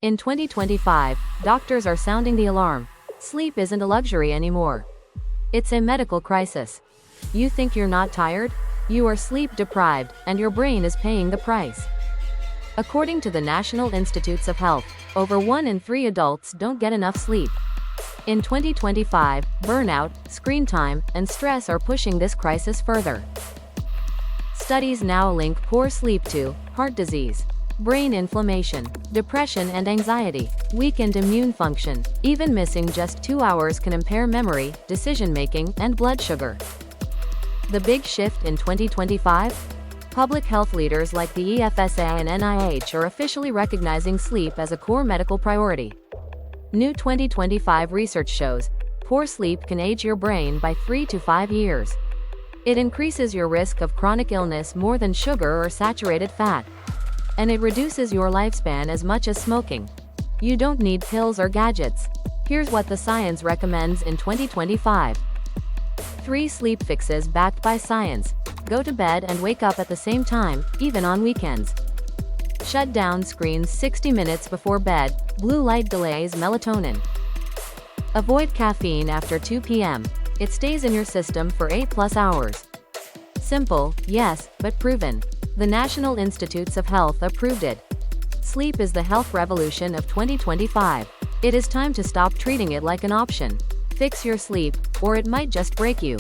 In 2025, doctors are sounding the alarm. Sleep isn't a luxury anymore. It's a medical crisis. You think you're not tired? You are sleep deprived, and your brain is paying the price. According to the National Institutes of Health, over 1 in 3 adults don't get enough sleep. In 2025, burnout, screen time, and stress are pushing this crisis further. Studies now link poor sleep to heart disease, brain inflammation, depression and anxiety, weakened immune function. Even missing just 2 hours can impair memory, decision-making, and blood sugar. The big shift in 2025? Public health leaders like the EFSA and NIH are officially recognizing sleep as a core medical priority. New 2025 research shows poor sleep can age your brain by 3 to 5 years. It increases your risk of chronic illness more than sugar or saturated fat. And it reduces your lifespan as much as smoking. You don't need pills or gadgets. Here's what the science recommends in 2025. 3 sleep fixes backed by science. Go to bed and wake up at the same time, even on weekends. Shut down screens 60 minutes before bed. Blue light delays melatonin. Avoid caffeine after 2 p.m. It stays in your system for 8+ hours. Simple, yes, but proven. The National Institutes of Health approved it. Sleep is the health revolution of 2025. It is time to stop treating it like an option. Fix your sleep, or it might just break you.